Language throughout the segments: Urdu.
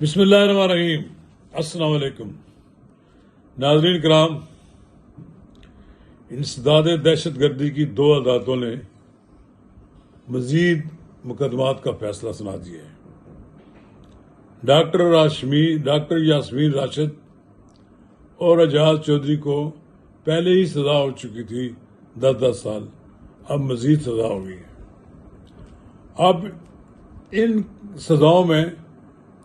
بسم اللہ الرحمن الرحیم۔ السلام علیکم ناظرین کرام، انسداد دہشت گردی کی 2 عدالتوں نے مزید مقدمات کا فیصلہ سنا دیا ہے۔ ڈاکٹر یاسمین راشد اور اعجاز چودھری کو پہلے ہی سزا ہو چکی تھی 10 سال، اب مزید سزا ہو گئی ہے۔ اب ان سزاؤں میں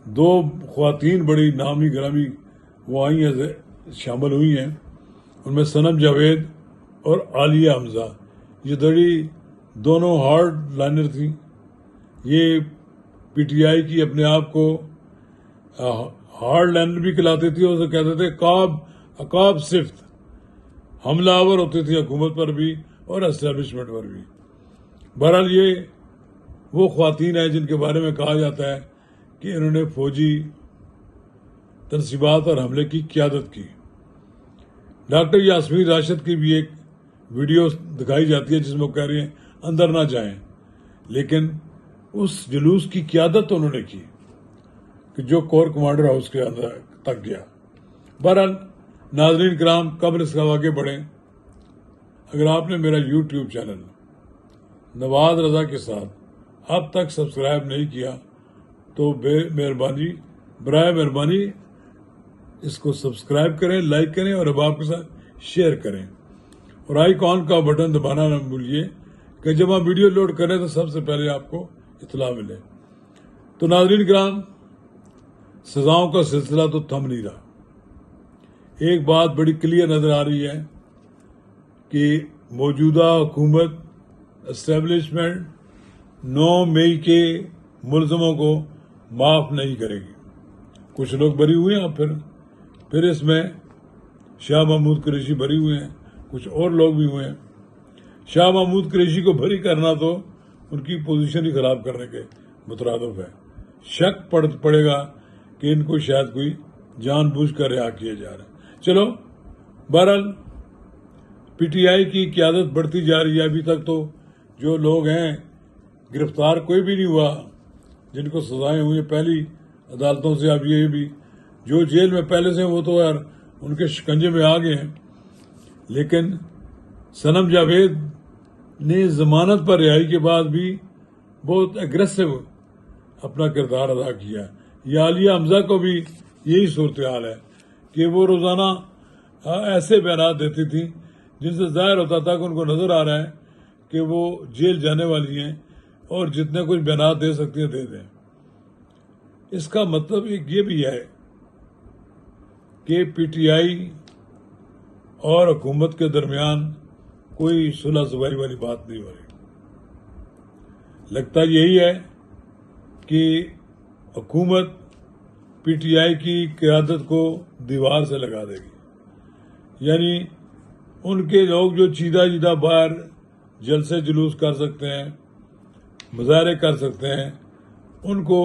2 خواتین بڑی نامی گرامی وہ آئی ہیں، شامل ہوئی ہیں۔ ان میں صنم جاوید اور عالیہ حمزہ، یہ دونوں ہارڈ لائنر تھیں۔ یہ پی ٹی آئی کی اپنے آپ کو ہارڈ لائنر بھی کہلاتے تھے، اور اسے کہتے تھے عقاب صفت، حملہ آور ہوتے تھے حکومت پر بھی اور اسٹیبلشمنٹ پر بھی۔ بہرحال یہ وہ خواتین ہیں جن کے بارے میں کہا جاتا ہے کہ انہوں نے فوجی تنصیبات اور حملے کی قیادت کی۔ ڈاکٹر یاسمین راشد کی بھی ایک ویڈیو دکھائی جاتی ہے جس میں وہ کہہ رہی ہیں اندر نہ جائیں، لیکن اس جلوس کی قیادت انہوں نے کی کہ جو کور کمانڈر ہاؤس کے اندر تک گیا۔ بہرحال ناظرین کرام، قبل اس کا آگے بڑھیں، اگر آپ نے میرا یوٹیوب چینل نواز رضا کے ساتھ اب تک سبسکرائب نہیں کیا تو برائے مہربانی اس کو سبسکرائب کریں، لائک کریں اور احباب کے ساتھ شیئر کریں، اور آئیکن کا بٹن دبانا نہ بھولیے کہ جب ہم ویڈیو لوڈ کریں تو سب سے پہلے آپ کو اطلاع ملے۔ تو ناظرین کرام، سزاؤں کا سلسلہ تو تھم نہیں رہا۔ ایک بات بڑی کلیئر نظر آ رہی ہے کہ موجودہ حکومت اسٹیبلشمنٹ 9 مئی کے ملزموں کو معاف نہیں کرے گی۔ کچھ لوگ بری ہوئے ہیں، پھر اس میں شاہ محمود قریشی بری ہوئے ہیں، کچھ اور لوگ بھی ہوئے ہیں۔ شاہ محمود قریشی کو بری کرنا تو ان کی پوزیشن ہی خراب کرنے کے مترادف ہے۔ شک پڑے گا کہ ان کو شاید کوئی جان بوجھ کر رہا کیا جا رہا ہے۔ چلو، بہرحال پی ٹی آئی کی قیادت بڑھتی جا رہی ہے۔ ابھی تک تو جو لوگ ہیں گرفتار کوئی بھی نہیں ہوا جن کو سزائیں ہوئی ہیں پہلی عدالتوں سے۔ اب یہ بھی جو جیل میں پہلے سے وہ تو یار ان کے شکنجے میں آ گئے ہیں، لیکن صنم جاوید نے ضمانت پر رہائی کے بعد بھی بہت ایگریسو اپنا کردار ادا کیا۔ یہ عالیہ حمزہ کو بھی یہی صورتحال ہے کہ وہ روزانہ ایسے بیانات دیتی تھیں جن سے ظاہر ہوتا تھا کہ ان کو نظر آ رہا ہے کہ وہ جیل جانے والی ہیں اور جتنے کچھ بیانات دے سکتی ہیں دے دیں۔ اس کا مطلب یہ بھی ہے کہ پی ٹی آئی اور حکومت کے درمیان کوئی صلح سفاری والی بات نہیں ہو رہی۔ لگتا یہی ہے کہ حکومت پی ٹی آئی کی قیادت کو دیوار سے لگا دے گی، یعنی ان کے لوگ جو چیدہ باہر جلسے جلوس کر سکتے ہیں، مظاہرے کر سکتے ہیں، ان کو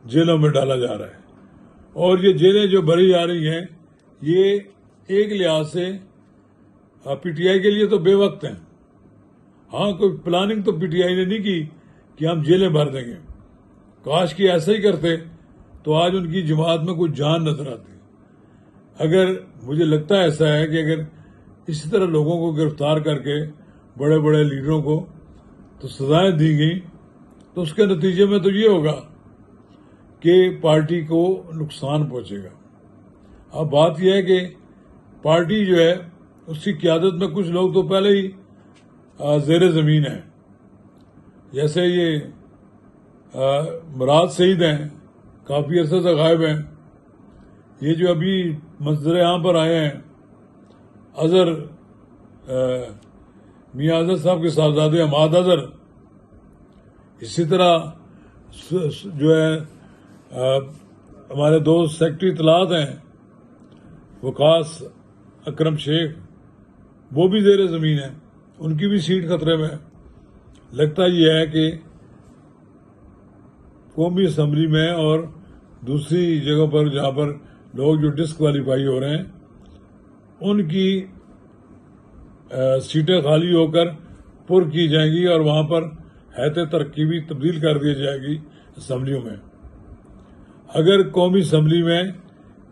جیلوں میں ڈالا جا رہا ہے۔ اور یہ جیلیں جو بھری جا رہی ہیں یہ ایک لحاظ سے پی ٹی آئی کے لیے تو بے وقت ہیں۔ ہاں، کوئی پلاننگ تو پی ٹی آئی نے نہیں کی کہ ہم جیلیں بھر دیں گے۔ کاش کہ ایسا ہی کرتے تو آج ان کی جماعت میں کچھ جان نظر آتی۔ اگر مجھے لگتا ہے ایسا ہے کہ اگر اسی طرح لوگوں کو گرفتار کر کے بڑے بڑے لیڈروں کو تو سزائیں دی گئیں تو اس کے نتیجے میں تو یہ ہوگا کہ پارٹی کو نقصان پہنچے گا۔ اب بات یہ ہے کہ پارٹی جو ہے اس کی قیادت میں کچھ لوگ تو پہلے ہی زیر زمین ہیں، جیسے یہ مراد سعید ہیں، کافی عرصے سے غائب ہیں۔ یہ جو ابھی منظر عام پر آئے ہیں میاں اظہر صاحب کے صاحبزادے حماد اظہر، اسی طرح جو ہے ہمارے دوست سیکرٹری اطلاعات ہیں وقاص اکرم شیخ، وہ بھی زیر زمین ہیں، ان کی بھی سیٹ خطرے میں۔ لگتا یہ ہے کہ قومی اسمبلی میں اور دوسری جگہوں پر جہاں پر لوگ جو ڈسکوالیفائی ہو رہے ہیں ان کی سیٹیں خالی ہو کر پر کی جائیں گی اور وہاں پر حیثیت ترکیبی تبدیل کر دی جائے گی اسمبلیوں میں۔ اگر قومی اسمبلی میں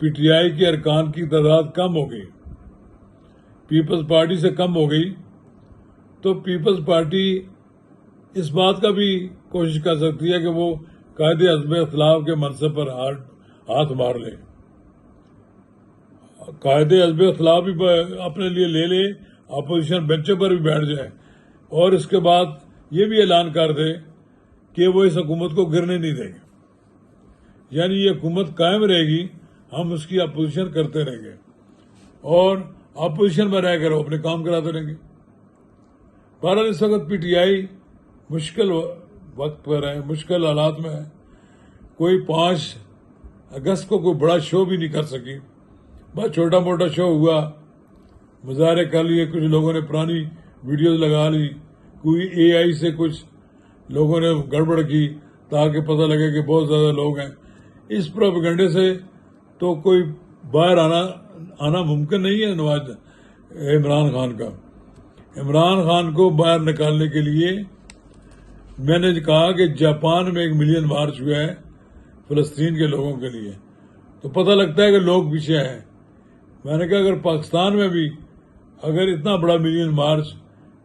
پی ٹی آئی کے ارکان کی تعداد کم ہو گئی، پیپلز پارٹی سے کم ہو گئی، تو پیپلز پارٹی اس بات کا بھی کوشش کر سکتی ہے کہ وہ قائد حزب اختلاف کے منصب پر ہاتھ مار لے، قائد حزب اختلاف بھی اپنے لیے لے لے، اپوزیشن بینچوں پر بھی بیٹھ جائے، اور اس کے بعد یہ بھی اعلان کر دے کہ وہ اس حکومت کو گرنے نہیں دیں گے، یعنی یہ حکومت قائم رہے گی، ہم اس کی اپوزیشن کرتے رہیں گے اور اپوزیشن میں رہ کر وہ اپنے کام کراتے رہیں گے۔ بہرحال اس وقت پی ٹی آئی مشکل وقت پر ہے، مشکل حالات میں ہے۔ کوئی 5 اگست کو کوئی بڑا شو بھی نہیں کر سکی، بس چھوٹا موٹا شو ہوا، مظاہرے کر لیے، کچھ لوگوں نے پرانی ویڈیوز لگا لی، کوئی اے آئی سے کچھ لوگوں نے گڑبڑ کی تاکہ پتہ لگے کہ بہت زیادہ لوگ ہیں۔ اس پروپیگنڈے سے تو کوئی باہر آنا ممکن نہیں ہے عمران خان کا۔ عمران خان کو باہر نکالنے کے لیے میں نے کہا کہ جاپان میں 1 ملین مارچ ہوا ہے فلسطین کے لوگوں کے لیے، تو پتہ لگتا ہے کہ لوگ پیچھے ہیں۔ میں نے کہا اگر پاکستان میں بھی اگر اتنا بڑا million March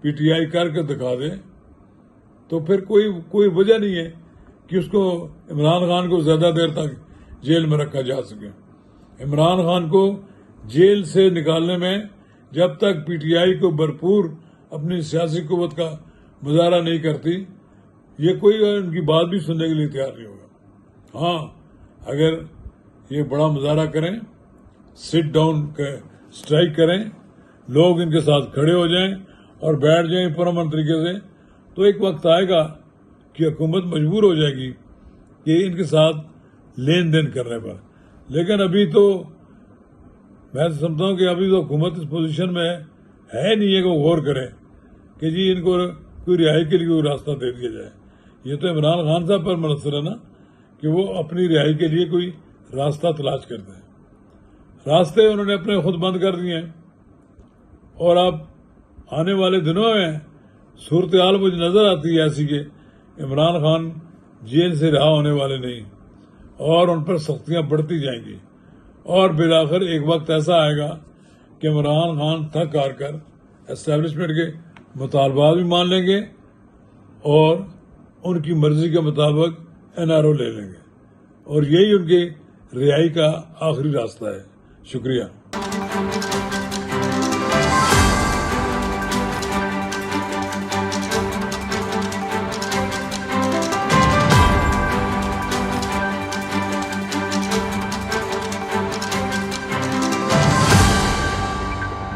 P T I کر کے دکھا دے تو پھر کوئی وجہ نہیں ہے کہ اس کو عمران خان کو زیادہ دیر تک جیل میں رکھا جا سکے۔ عمران خان کو جیل سے نکالنے میں جب تک پی ٹی آئی کو بھرپور اپنی سیاسی قوت کا مظاہرہ نہیں کرتی، یہ کوئی ان کی بات بھی سننے کے لیے تیار نہیں ہوگا۔ ہاں، اگر یہ بڑا مظاہرہ کریں، سٹ ڈاؤن اسٹرائک کریں، لوگ ان کے ساتھ کھڑے ہو جائیں اور بیٹھ جائیں پرامن طریقے سے، تو ایک وقت آئے گا کہ حکومت مجبور ہو جائے گی کہ ان کے ساتھ لین دین کرنے پر۔ لیکن ابھی تو میں سمجھتا ہوں کہ ابھی تو حکومت اس پوزیشن میں ہے نہیں ہے کہ وہ غور کرے کہ جی ان کو کوئی رہائی کے لیے کوئی راستہ دے دیا جائے۔ یہ تو عمران خان صاحب پر منحصر ہے نا کہ وہ اپنی رہائی کے لیے کوئی راستہ تلاش کرتے ہیں۔ راستے انہوں نے اپنے خود بند کر دیے ہیں، اور اب آنے والے دنوں میں صورتحال مجھے نظر آتی ہے ایسی کہ عمران خان جیل سے رہا ہونے والے نہیں، اور ان پر سختیاں بڑھتی جائیں گی، اور بالآخر ایک وقت ایسا آئے گا کہ عمران خان تھک ہار کر اسٹیبلشمنٹ کے مطالبات بھی مان لیں گے اور ان کی مرضی کے مطابق NRO لے لیں گے، اور یہی ان کی رہائی کا آخری راستہ ہے۔ شکریہ۔